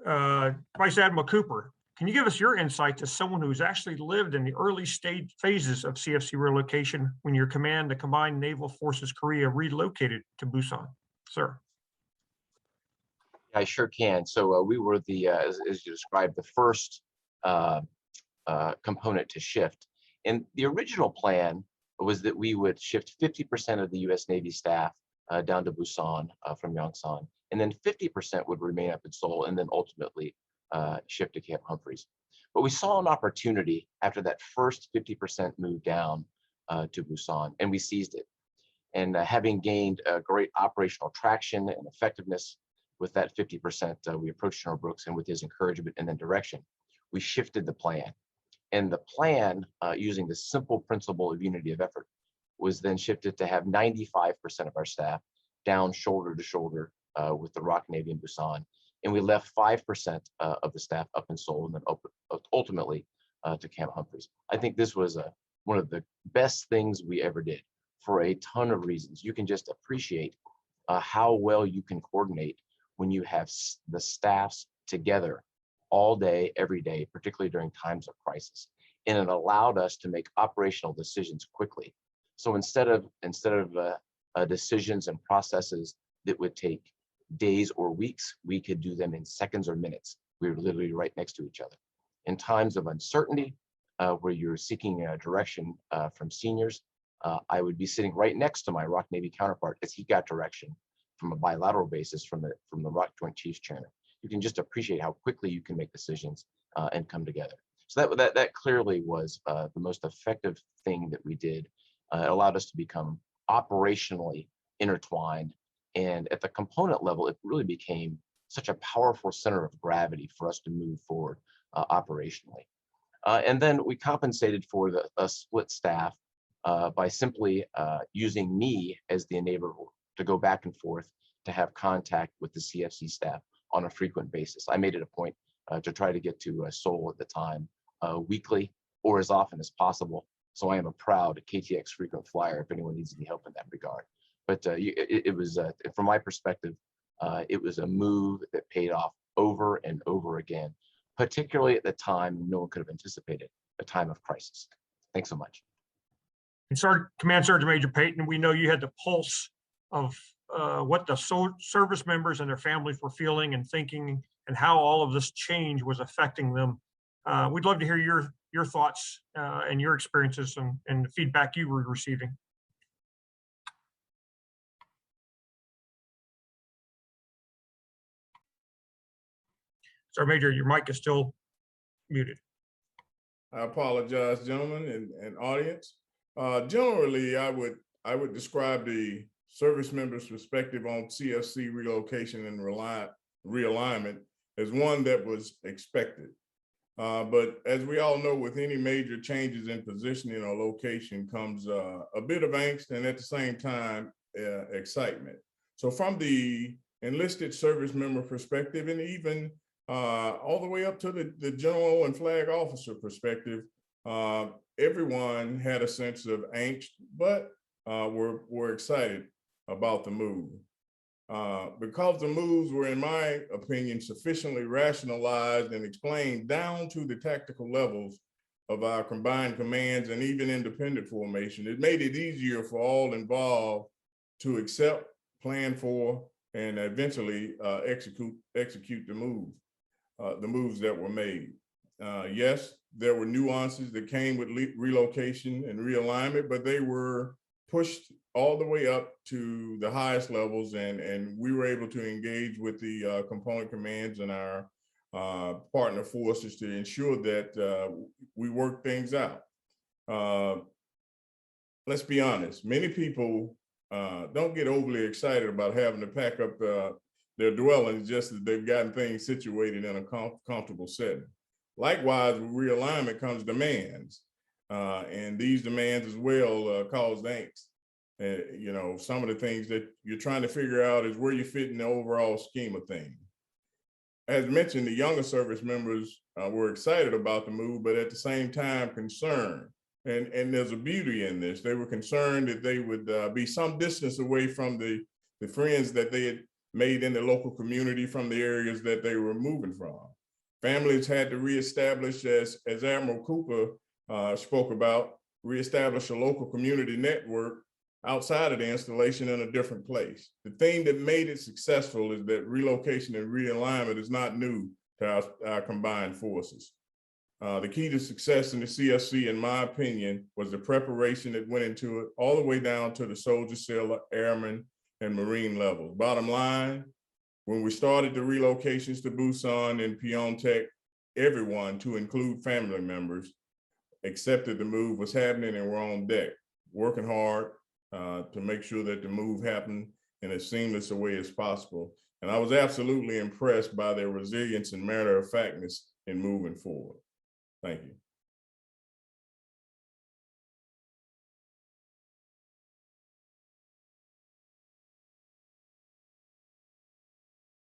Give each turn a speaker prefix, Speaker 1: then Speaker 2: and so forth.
Speaker 1: Vice Admiral Cooper, can you give us your insights as someone who's actually lived in the early stage phases of CFC relocation when your command, the Combined Naval Forces Korea, relocated to Busan? Sir.
Speaker 2: I sure can. So we were the, as you described, the first component to shift. And the original plan was that we would shift 50% of the U.S. Navy staff down to Busan from Yongsan, and then 50% would remain up in Seoul, and then ultimately shift to Camp Humphreys. But we saw an opportunity after that first 50% move down to Busan, and we seized it. And having gained great operational traction and effectiveness with that 50%, we approached General Brooks, and with his encouragement and then direction, we shifted the plan. And the plan, using the simple principle of unity of effort, was then shifted to have 95% of our staff down shoulder to shoulder with the ROK Navy in Busan. And we left 5% of the staff up in Seoul, and then ultimately to Camp Humphreys. I think this was one of the best things we ever did for a ton of reasons. You can just appreciate how well you can coordinate when you have the staffs together all day, every day, particularly during times of crisis. And it allowed us to make operational decisions quickly. So instead of decisions and processes that would take days or weeks, we could do them in seconds or minutes. We were literally right next to each other. In times of uncertainty, where you're seeking direction from seniors, I would be sitting right next to my ROK Navy counterpart as he got direction from a bilateral basis from the ROK Joint Chiefs Chairman. You can just appreciate how quickly you can make decisions and come together. So that clearly was the most effective thing that we did. It allowed us to become operationally intertwined, and at the component level, it really became such a powerful center of gravity for us to move forward operationally. And then we compensated for the split staff by simply using me as the enabler to go back and forth to have contact with the CFC staff on a frequent basis. I made it a point to try to get to Seoul at the time weekly or as often as possible. So I am a proud KTX frequent flyer if anyone needs any help in that regard. But it was, from my perspective, it was a move that paid off over and over again, particularly at the time no one could have anticipated, a time of crisis. Thanks so much.
Speaker 1: And Command Sergeant Major Payton, we know you had the pulse of what the service members and their families were feeling and thinking, and how all of this change was affecting them. We'd love to hear your thoughts and your experiences and the feedback you were receiving. Sergeant Major, your mic is still muted.
Speaker 3: I apologize, gentlemen and audience. Generally, I would describe the service members' perspective on CFC relocation and realignment as one that was expected. But as we all know, with any major changes in positioning or location comes a bit of angst and at the same time, excitement. So from the enlisted service member perspective, and even all the way up to the general and flag officer perspective, everyone had a sense of angst, but were excited about the move. Because the moves were, in my opinion, sufficiently rationalized and explained down to the tactical levels of our combined commands and even independent formation, it made it easier for all involved to accept, plan for, and eventually execute the moves that were made. Yes, there were nuances that came with relocation and realignment, but they were pushed all the way up to the highest levels, and we were able to engage with the component commands and our partner forces to ensure that we work things out. Let's be honest, many people don't get overly excited about having to pack up their dwellings just as they've gotten things situated in a comfortable setting. Likewise, with realignment comes demands, and these demands as well cause angst. You know, some of the things that you're trying to figure out is where you fit in the overall scheme of things. As mentioned, the younger service members were excited about the move, but at the same time concerned. And there's a beauty in this. They were concerned that they would be some distance away from the friends that they had made in the local community from the areas that they were moving from. Families had to reestablish, as Admiral Cooper spoke about, reestablish a local community network outside of the installation in a different place. The thing that made it successful is that relocation and realignment is not new to our combined forces. The key to success in the CFC, in my opinion, was the preparation that went into it, all the way down to the soldier, sailor, airman, and Marine level. Bottom line, when we started the relocations to Busan and Pyeongtaek, everyone, to include family members, accepted the move was happening and were on deck, working hard to make sure that the move happened in as seamless a way as possible. And I was absolutely impressed by their resilience and matter-of-factness in moving forward. Thank you.